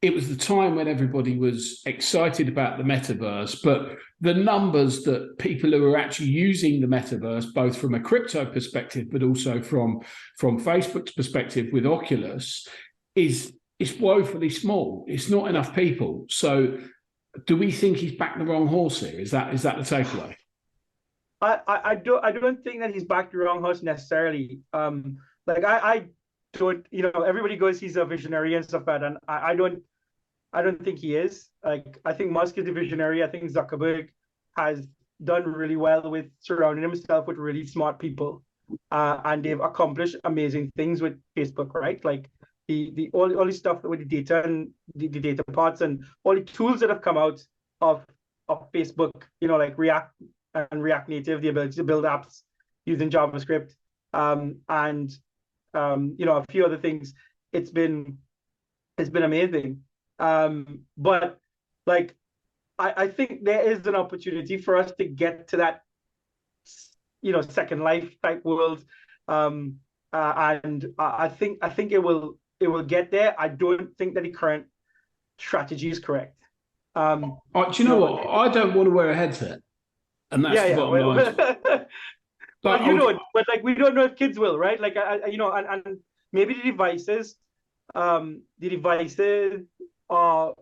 it was the time when everybody was excited about the metaverse, but the numbers that people who are actually using the metaverse, both from a crypto perspective, but also from Facebook's perspective with Oculus, is woefully small. It's not enough people. So do we think he's backed the wrong horse here? Is that the takeaway? I don't think that he's backed the wrong horse necessarily. I don't, everybody goes he's a visionary and stuff like that, and I don't think he is. Like, I think Musk is a visionary. I think Zuckerberg has done really well with surrounding himself with really smart people, and they've accomplished amazing things with Facebook, right? Like all the stuff with the data and the data parts and all the tools that have come out of Facebook, like React and React Native, the ability to build apps using JavaScript, and a few other things. It's been amazing. But like, I think there is an opportunity for us to get to that, Second Life type world. And I think it will get there. I don't think that the current strategy is correct. Do you know what? I don't want to wear a headset, and that's the bottom line. But but we don't know if kids will, right? Like, and maybe the devices are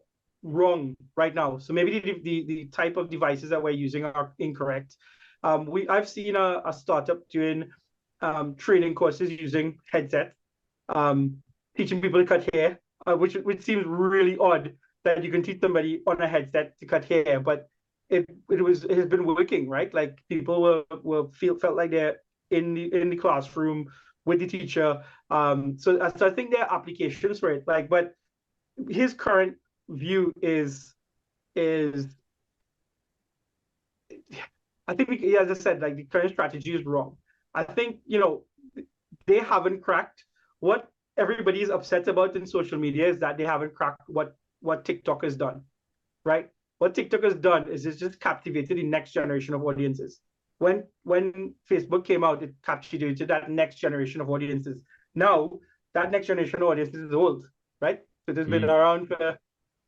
wrong right now. So maybe the type of devices that we're using are incorrect. I've seen a startup doing training courses using headset, teaching people to cut hair, which seems really odd that you can teach somebody on a headset to cut hair, but it has been working, right? Like, people felt like they're in the classroom with the teacher. So I think there are applications for it. Like, but his current view is I think, as I said, like, the current strategy is wrong. I think, they haven't cracked what everybody is upset about in social media, is that they haven't cracked what TikTok has done, right? What TikTok has done is it's just captivated the next generation of audiences. When Facebook came out, it captivated that next generation of audiences. Now, that next generation of audiences is old, right? So it has been around for,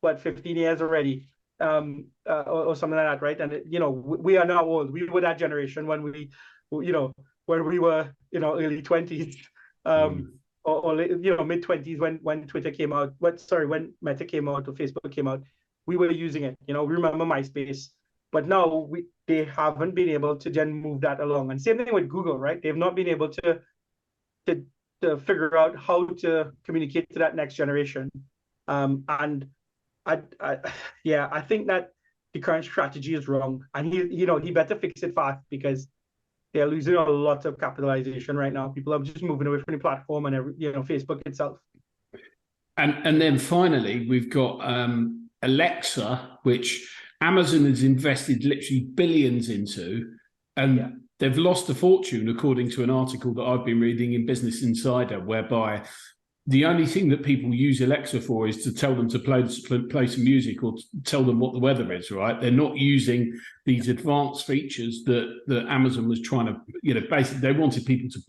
15 years already, or something like that, right? And, we are now old. We were that generation when we were, early 20s, or mid 20s when Twitter came out. When Meta came out or Facebook came out, we were using it. We remember MySpace, but now they haven't been able to then move that along. And same thing with Google, right? They've not been able to figure out how to communicate to that next generation. And I think that the current strategy is wrong, and he better fix it fast, because they're losing a lot of capitalization right now. People are just moving away from the platform and Facebook itself. And then finally, we've got Alexa, which Amazon has invested literally billions into, and they've lost a fortune, according to an article that I've been reading in Business Insider, whereby the only thing that people use Alexa for is to tell them to play some music or tell them what the weather is, right? They're not using these advanced features that Amazon was trying to, basically they wanted people to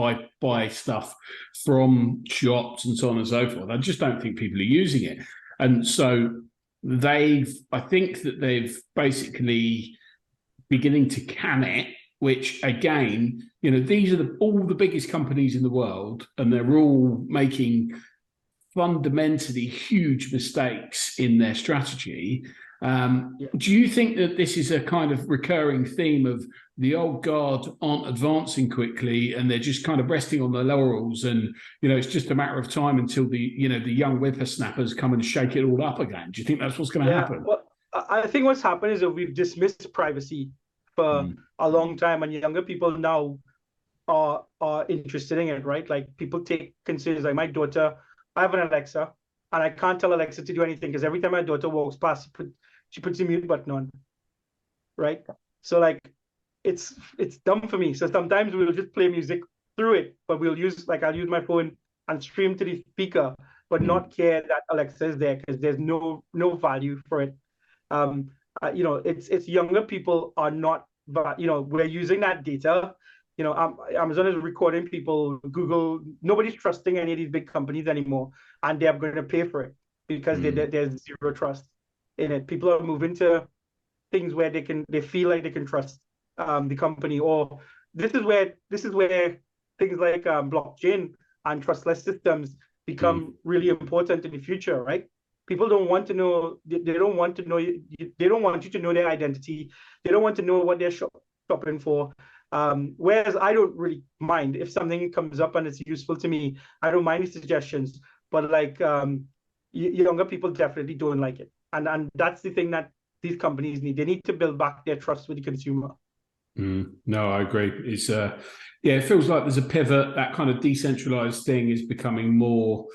buy stuff from shops and so on and so forth. I just don't think people are using it. And so I think that they've basically beginning to can it which again, these are all the biggest companies in the world, and they're all making fundamentally huge mistakes in their strategy. Do you think that this is a kind of recurring theme of the old guard aren't advancing quickly and they're just kind of resting on their laurels, and it's just a matter of time until the young whippersnappers come and shake it all up again? Do you think that's what's going to happen? Well, I think what's happened is that we've dismissed privacy for a long time, and younger people now are interested in it, right? Like, people take concerns. Like, my daughter, I have an Alexa, and I can't tell Alexa to do anything because every time my daughter walks past, she puts the mute button on, right? So, like, it's dumb for me. So sometimes we'll just play music through it, but I'll use my phone and stream to the speaker, but not care that Alexa is there because there's no value for it. It's younger people are not, we're using that data. Amazon is recording people, Google, nobody's trusting any of these big companies anymore, and they're going to pay for it because there's zero trust in it. People are moving to things where they feel like they can trust the company. Or this is where things like blockchain and trustless systems become really important in the future, right? People don't want to know. They don't want to know. They don't want you to know their identity. They don't want to know what they're shopping for. Whereas I don't really mind if something comes up and it's useful to me. I don't mind the suggestions. But like younger people definitely don't like it, and that's the thing that these companies need. They need to build back their trust with the consumer. No, I agree. It's it feels like there's a pivot. That kind of decentralized thing is becoming more.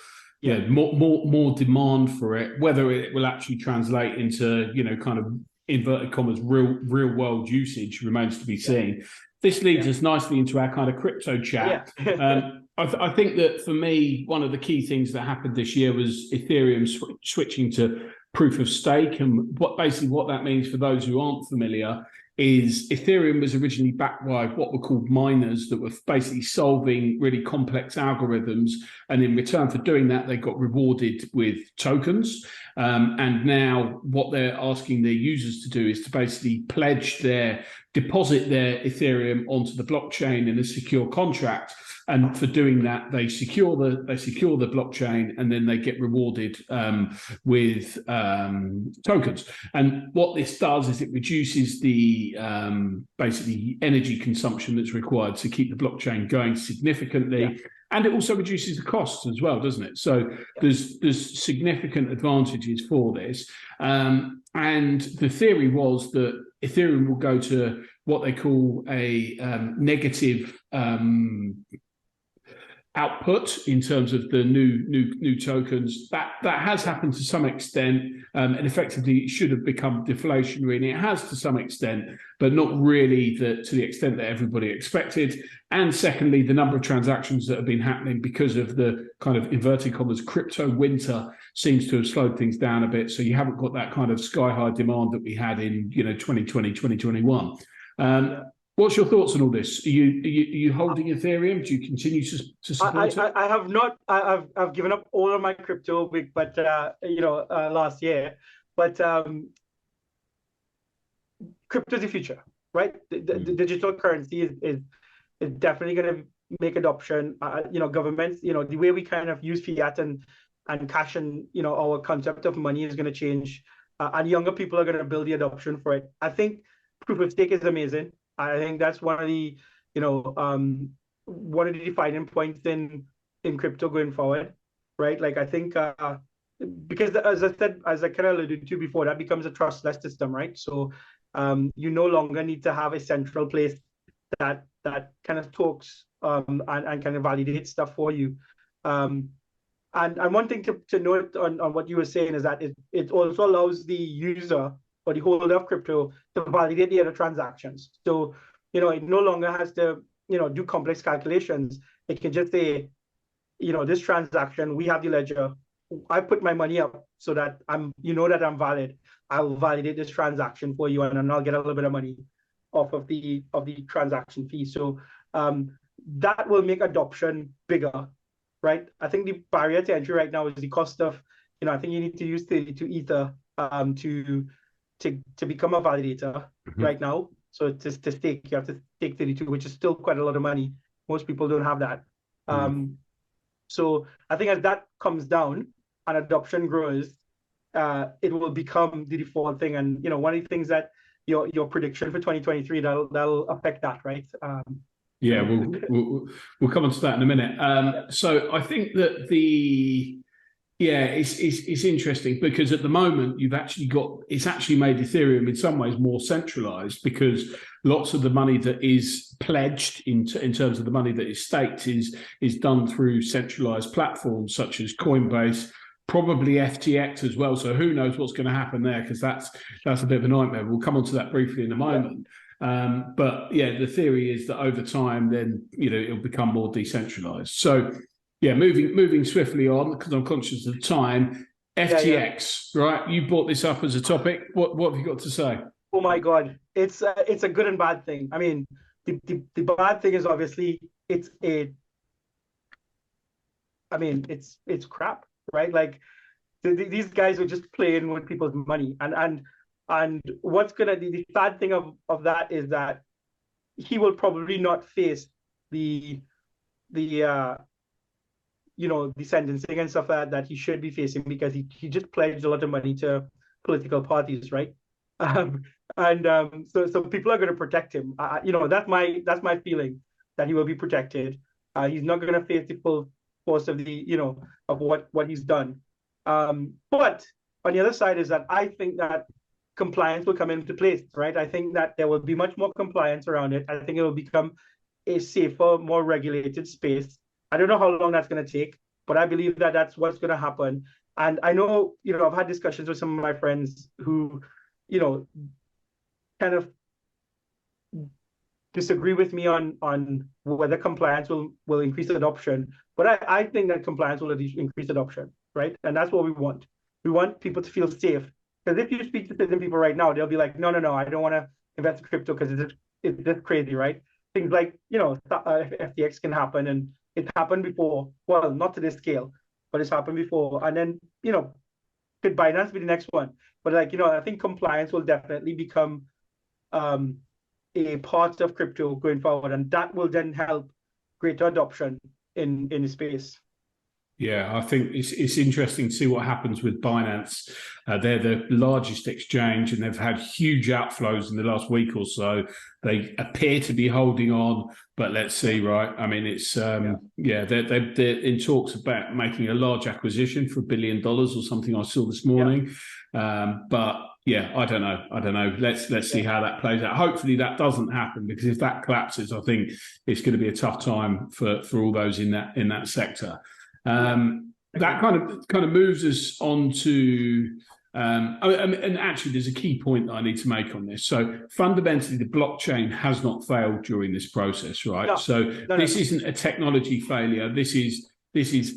More demand for it. Whether it will actually translate into kind of inverted commas real world usage remains to be seen. This leads us nicely into our kind of crypto chat. I think that for me, one of the key things that happened this year was Ethereum switching to proof of stake, and what that means for those who aren't familiar is Ethereum was originally backed by what were called miners that were basically solving really complex algorithms. And in return for doing that, they got rewarded with tokens. And now what they're asking their users to do is to basically deposit their Ethereum onto the blockchain in a secure contract. And for doing that, they secure the blockchain, and then they get rewarded with tokens. And what this does is it reduces the basically energy consumption that's required to keep the blockchain going significantly. And it also reduces the costs as well, doesn't it? So there's significant advantages for this. And the theory was that Ethereum will go to what they call a negative output in terms of the new tokens. That has happened to some extent, and effectively it should have become deflationary, and it has to some extent, but not really to the extent that everybody expected. And secondly, the number of transactions that have been happening because of the kind of inverted commas crypto winter seems to have slowed things down a bit. So you haven't got that kind of sky high demand that we had in 2020, 2021. What's your thoughts on all this? Are you holding Ethereum? Do you continue to support it? I have not. I've given up all of my crypto, but last year. But crypto is the future, right? The digital currency is definitely going to make adoption. Governments, the way we kind of use fiat and cash, and our concept of money is going to change, and younger people are going to build the adoption for it. I think proof of stake is amazing. I think that's one of the defining points in crypto going forward, right? Like, I think because as I kind of alluded to before, that becomes a trustless system, right? So you no longer need to have a central place that kind of talks and kind of validates stuff for you. And one thing to note on what you were saying is that it also allows the user or the holder of crypto to validate the other transactions. So, it no longer has to, do complex calculations. It can just say, this transaction, we have the ledger. I put my money up so that that I'm valid. I will validate this transaction for you, and then I'll get a little bit of money off of the transaction fee. So that will make adoption bigger, right? I think the barrier to entry right now is the cost of, I think you need to use 32 Ether to become a validator right now. So to stake, you have to stake 32, which is still quite a lot of money. Most people don't have that. So I think as that comes down and adoption grows, it will become the default thing. And one of the things that your prediction for 2023 that'll affect that, right? Yeah, we'll come on to that in a minute. So I think that it's interesting because at the moment it's actually made Ethereum in some ways more centralized, because lots of the money that is pledged in terms of the money that is staked is done through centralized platforms such as Coinbase, probably FTX as well. So who knows what's going to happen there, because that's a bit of a nightmare. We'll come on to that briefly in a moment. But yeah, the theory is that over time, then it'll become more decentralized. So yeah, moving swiftly on, because I'm conscious of time. FTX, right? You brought this up as a topic. What have you got to say? Oh my God, it's a good and bad thing. I mean, the bad thing is obviously it's crap, right? Like these guys are just playing with people's money, and what's gonna be the sad thing of that is that he will probably not face the sentencing and stuff that he should be facing, because he just pledged a lot of money to political parties, right? So people are going to protect him. That's my feeling, that he will be protected. He's not going to face the full force of of what he's done. But on the other side is that I think that compliance will come into place, right? I think that there will be much more compliance around it. I think it will become a safer, more regulated space. I don't know how long that's going to take, but I believe that that's what's going to happen. And I know, I've had discussions with some of my friends who, kind of disagree with me on whether compliance will increase adoption. But I think that compliance will increase adoption, right? And that's what we want. We want people to feel safe. Because if you speak to certain people right now, they'll be like, no, I don't want to invest in crypto because it's just crazy, right? Things like, FTX can happen, and it's happened before. Well, not to this scale, but it's happened before. And then, could Binance be the next one? But I think compliance will definitely become a part of crypto going forward, and that will then help greater adoption in the space. Yeah, I think it's interesting to see what happens with Binance. They're the largest exchange, and they've had huge outflows in the last week or so. They appear to be holding on, but let's see, right? I mean, it's they're in talks about making a large acquisition for $1 billion or something I saw this morning. But yeah, I don't know. Let's see how that plays out. Hopefully that doesn't happen, because if that collapses, I think it's going to be a tough time for all those in that sector. That kind of moves us on to and actually there's a key point that I need to make on this. So fundamentally, the blockchain has not failed during this process, right? No, this isn't a technology failure. This is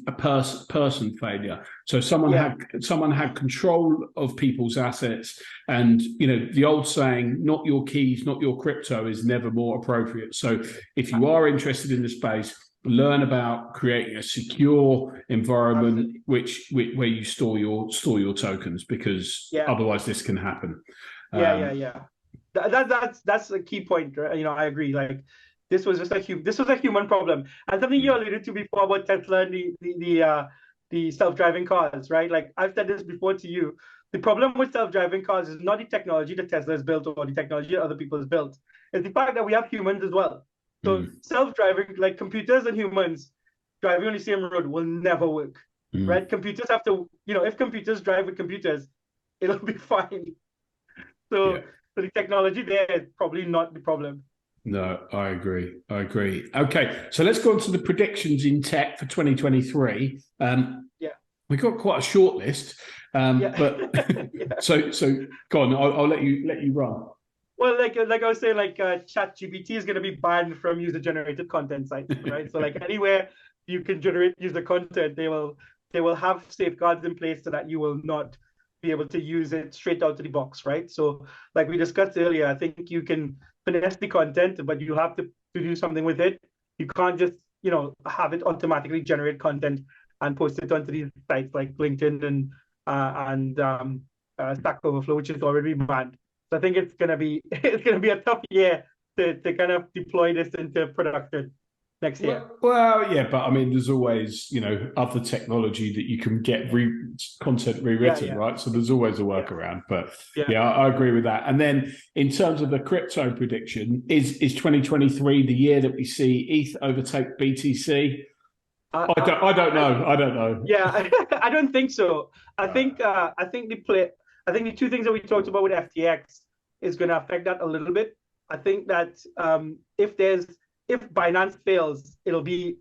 a person failure. So someone had control of people's assets, and the old saying, "Not your keys, not your crypto," is never more appropriate. So if you are interested in the space, learn about creating a secure environment where you store your tokens, because otherwise this can happen. That's a key point. I agree. Like this was a human problem, and something you alluded to before about Tesla and the self-driving cars, right? Like I've said this before to you. The problem with self-driving cars is not the technology that Tesla has built or the technology that other people have built. It's the fact that we have humans as well. So self-driving, like computers and humans driving on the same road, will never work, right? Computers have to, if computers drive with computers, it'll be fine. So the technology there is probably not the problem. No, I agree. Okay, so let's go on to the predictions in tech for 2023. We've got quite a short list, but so go on. I'll let you run. Well, like I was saying, ChatGPT is going to be banned from user-generated content sites, right? So anywhere you can generate user content, they will have safeguards in place so that you will not be able to use it straight out of the box, right? So like we discussed earlier, I think you can finesse the content, but you have to do something with it. You can't just have it automatically generate content and post it onto these sites like LinkedIn and Stack Overflow, which is already banned. So I think it's gonna be a tough year to kind of deploy this into production next year. Well, yeah, but I mean, there's always, other technology that you can get content rewritten, right? So there's always a workaround. But I agree with that. And then in terms of the crypto prediction, is 2023 the year that we see ETH overtake BTC? I don't know. Yeah, I don't think so. I think the two things that we talked about with FTX is going to affect that a little bit. I think that if Binance fails, it'll be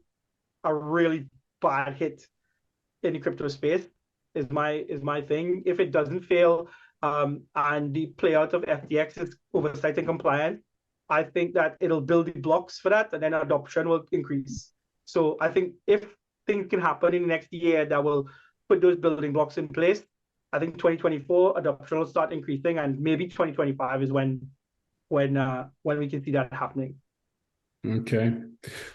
a really bad hit in the crypto space. Is my thing. If it doesn't fail, and the playout of FTX is oversight and compliant, I think that it'll build the blocks for that, and then adoption will increase. So I think if things can happen in the next year that will put those building blocks in place, I think 2024 adoption will start increasing, and maybe 2025 is when we can see that happening. Okay.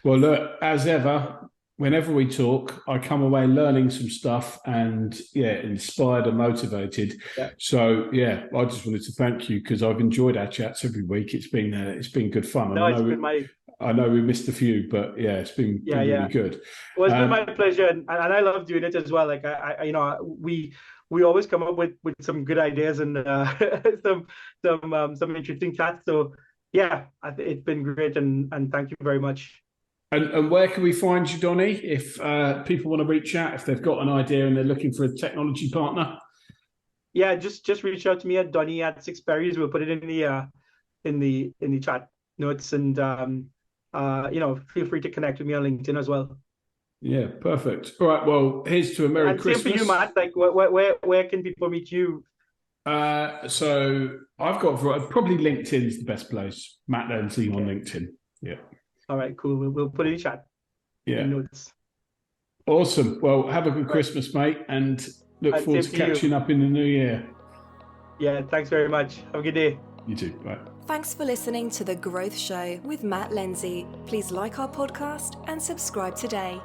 Well, look, as ever, whenever we talk, I come away learning some stuff and inspired and motivated. Yeah. So I just wanted to thank you because I've enjoyed our chats every week. It's been good fun. I know we missed a few, but it's been really good. Well, it's been my pleasure, and I love doing it as well. Like we always come up with some good ideas and some interesting chats. So it's been great, and thank you very much. And where can we find you, Donnie, if people want to reach out, if they've got an idea and they're looking for a technology partner? Yeah, just reach out to me at Donnie at Six Berries. We'll put it in the chat notes, and feel free to connect with me on LinkedIn as well. Yeah, perfect. All right, well, here's to a Merry Christmas. Same for you, Matt. Like, where can people meet you? So I've got probably LinkedIn's the best place. Matt Lindsay on LinkedIn. Yeah. All right, cool. We'll put it in the chat. Yeah. Notes. Awesome. Well, have a good Christmas, mate, and look forward to catching up in the new year. Yeah, thanks very much. Have a good day. You too. Bye. Thanks for listening to The Growth Show with Matt Lindsay. Please like our podcast and subscribe today.